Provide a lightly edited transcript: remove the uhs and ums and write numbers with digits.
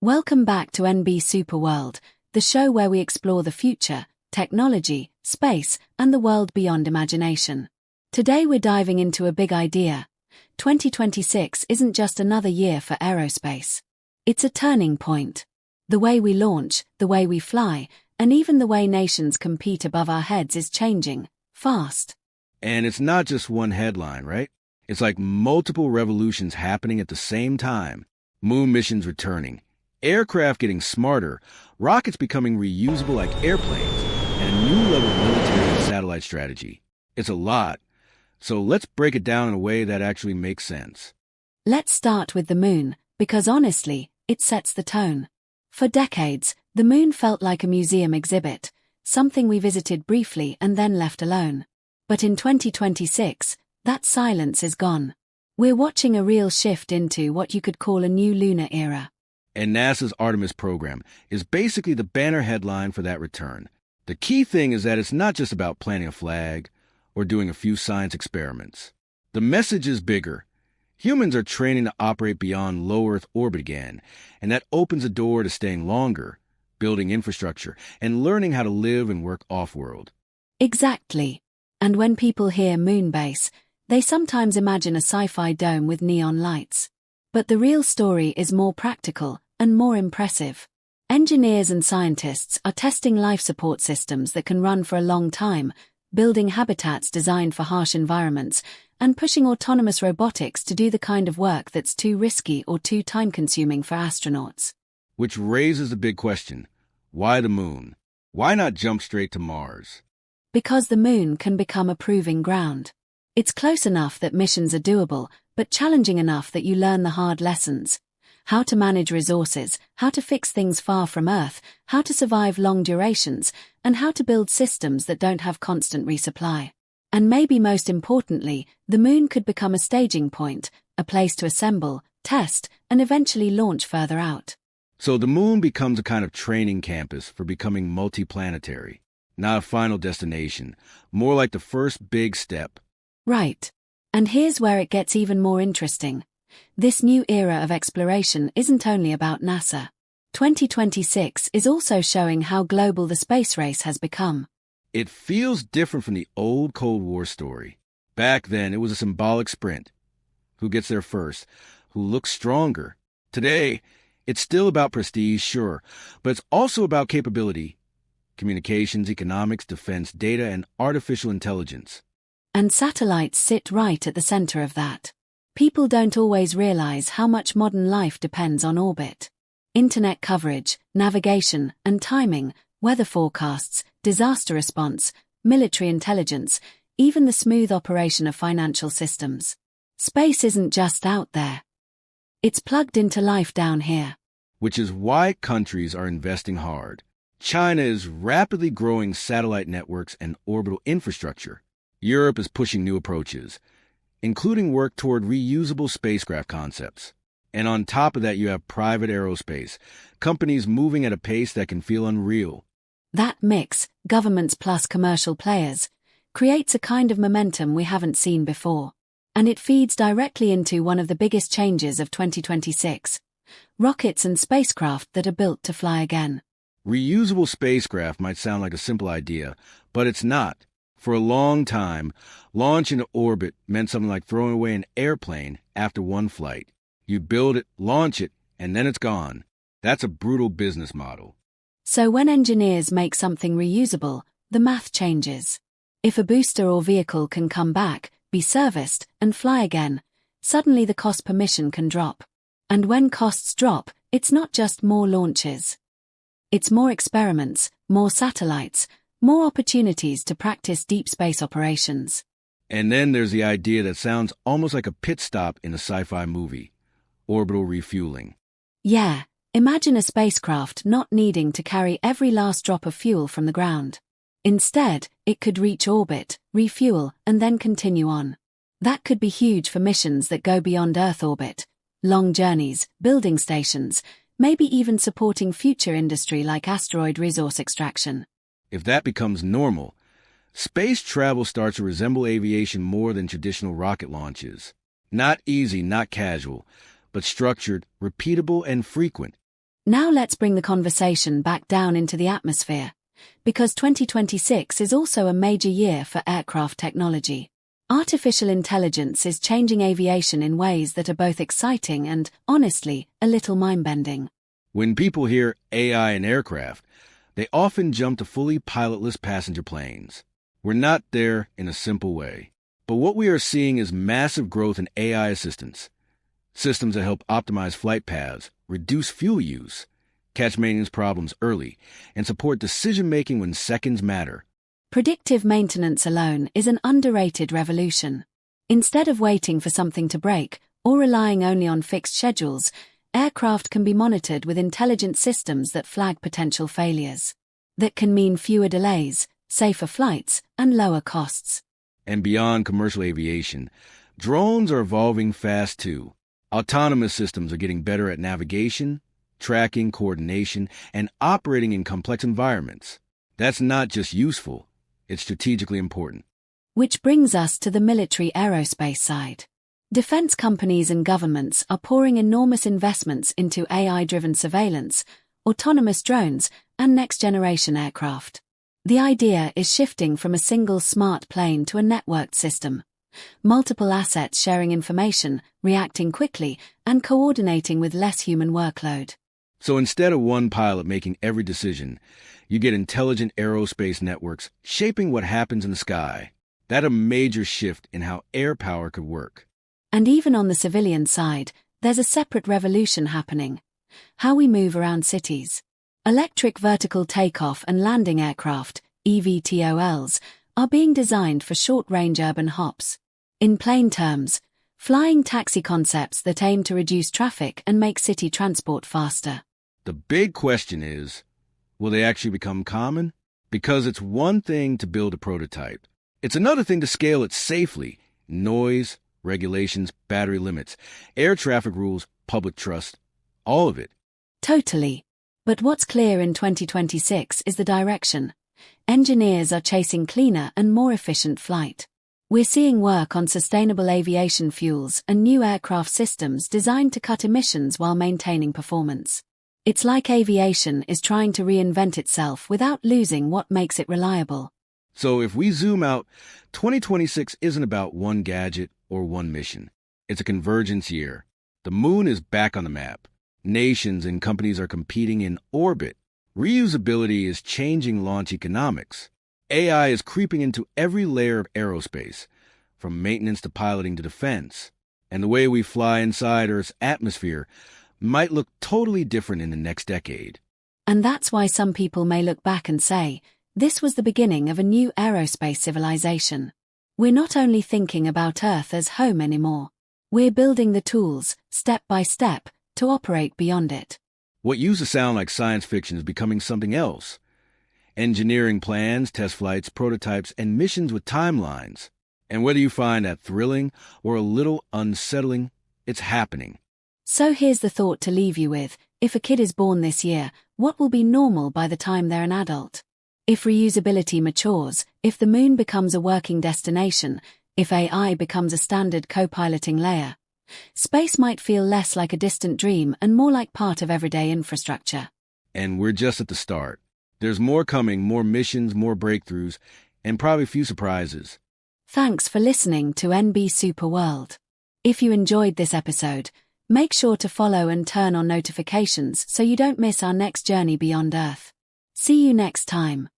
Welcome back to NB Superworld, the show where we explore the future, technology, space, and the world beyond imagination. Today we're diving into a big idea. 2026 isn't just another year for aerospace. It's a turning point. The way we launch, the way we fly, and even the way nations compete above our heads is changing, fast. And it's not just one headline, right? It's like multiple revolutions happening at the same time. Moon missions returning, aircraft getting smarter, rockets becoming reusable like airplanes, and a new level of military and satellite strategy. It's a lot. So let's break it down in a way that actually makes sense. Let's start with the moon, because honestly, it sets the tone. For decades, the moon felt like a museum exhibit, something we visited briefly and then left alone. But in 2026, that silence is gone. We're watching a real shift into what you could call a new lunar era. And NASA's Artemis program is basically the banner headline for that return. The key thing is that it's not just about planting a flag or doing a few science experiments. The message is bigger. Humans are training to operate beyond low Earth orbit again, and that opens a door to staying longer, building infrastructure, and learning how to live and work off-world. Exactly. And when people hear moon base, they sometimes imagine a sci-fi dome with neon lights. But the real story is more practical and more impressive. Engineers and scientists are testing life support systems that can run for a long time, building habitats designed for harsh environments, and pushing autonomous robotics to do the kind of work that's too risky or too time-consuming for astronauts. Which raises a big question. Why the moon? Why not jump straight to Mars? Because the moon can become a proving ground. It's close enough that missions are doable, but challenging enough that you learn the hard lessons. How to manage resources, how to fix things far from Earth, how to survive long durations, and how to build systems that don't have constant resupply. And maybe most importantly, the moon could become a staging point, a place to assemble, test, and eventually launch further out. So the moon becomes a kind of training campus for becoming multiplanetary. Not a final destination, more like the first big step. Right. And here's where it gets even more interesting. This new era of exploration isn't only about NASA. 2026 is also showing how global the space race has become. It feels different from the old Cold War story. Back then, it was a symbolic sprint. Who gets there first? Who looks stronger? Today, it's still about prestige, sure, but it's also about capability. Communications, economics, defense, data, and artificial intelligence. And satellites sit right at the center of that. People don't always realize how much modern life depends on orbit. Internet coverage, navigation, and timing, weather forecasts, disaster response, military intelligence, even the smooth operation of financial systems. Space isn't just out there. It's plugged into life down here. Which is why countries are investing hard. China is rapidly growing satellite networks and orbital infrastructure. Europe is pushing new approaches, including work toward reusable spacecraft concepts. And on top of that, you have private aerospace, companies moving at a pace that can feel unreal. That mix, governments plus commercial players, creates a kind of momentum we haven't seen before. And it feeds directly into one of the biggest changes of 2026. Rockets and spacecraft that are built to fly again. Reusable spacecraft might sound like a simple idea, but it's not. For a long time, launch into orbit meant something like throwing away an airplane after one flight. You build it, launch it, and then it's gone. That's a brutal business model. So when engineers make something reusable, the math changes. If a booster or vehicle can come back, be serviced, and fly again, suddenly the cost per mission can drop. And when costs drop, it's not just more launches. It's more experiments, more satellites, more opportunities to practice deep space operations. And then there's the idea that sounds almost like a pit stop in a sci-fi movie. Orbital refueling. Yeah, imagine a spacecraft not needing to carry every last drop of fuel from the ground. Instead, it could reach orbit, refuel, and then continue on. That could be huge for missions that go beyond Earth orbit. Long journeys, building stations, maybe even supporting future industry like asteroid resource extraction. If that becomes normal, space travel starts to resemble aviation more than traditional rocket launches. Not easy, not casual, but structured, repeatable, and frequent. Now let's bring the conversation back down into the atmosphere, because 2026 is also a major year for aircraft technology. Artificial intelligence is changing aviation in ways that are both exciting and, honestly, a little mind-bending. When people hear AI in aircraft, they often jump to fully pilotless passenger planes. We're not there in a simple way. But what we are seeing is massive growth in AI assistance. Systems that help optimize flight paths, reduce fuel use, catch maintenance problems early, and support decision-making when seconds matter. Predictive maintenance alone is an underrated revolution. Instead of waiting for something to break, or relying only on fixed schedules, aircraft can be monitored with intelligent systems that flag potential failures. That can mean fewer delays, safer flights, and lower costs. And beyond commercial aviation, drones are evolving fast too. Autonomous systems are getting better at navigation, tracking, coordination, and operating in complex environments. That's not just useful, it's strategically important. Which brings us to the military aerospace side. Defense companies and governments are pouring enormous investments into AI-driven surveillance, autonomous drones, and next-generation aircraft. The idea is shifting from a single smart plane to a networked system. Multiple assets sharing information, reacting quickly, and coordinating with less human workload. So instead of one pilot making every decision, you get intelligent aerospace networks shaping what happens in the sky. That's a major shift in how air power could work. And even on the civilian side, there's a separate revolution happening. How we move around cities. Electric vertical takeoff and landing aircraft, eVTOLs, are being designed for short-range urban hops. In plain terms, flying taxi concepts that aim to reduce traffic and make city transport faster. The big question is, will they actually become common? Because it's one thing to build a prototype. It's another thing to scale it safely. Noise, regulations, battery limits, air traffic rules, public trust, all of it. Totally. But what's clear in 2026 is the direction. Engineers are chasing cleaner and more efficient flight. We're seeing work on sustainable aviation fuels and new aircraft systems designed to cut emissions while maintaining performance. It's like aviation is trying to reinvent itself without losing what makes it reliable. So if we zoom out, 2026 isn't about one gadget or one mission. It's a convergence year. The moon is back on the map. Nations and companies are competing in orbit. Reusability is changing launch economics. AI is creeping into every layer of aerospace, from maintenance to piloting to defense. And the way we fly inside Earth's atmosphere might look totally different in the next decade. And that's why some people may look back and say, this was the beginning of a new aerospace civilization. We're not only thinking about Earth as home anymore. We're building the tools, step by step, to operate beyond it. What used to sound like science fiction is becoming something else. Engineering plans, test flights, prototypes, and missions with timelines. And whether you find that thrilling or a little unsettling, it's happening. So here's the thought to leave you with. If a kid is born this year, what will be normal by the time they're an adult? If reusability matures, if the moon becomes a working destination, if AI becomes a standard co-piloting layer, space might feel less like a distant dream and more like part of everyday infrastructure. And we're just at the start. There's more coming, more missions, more breakthroughs, and probably a few surprises. Thanks for listening to NB Super World. If you enjoyed this episode, make sure to follow and turn on notifications so you don't miss our next journey beyond Earth. See you next time.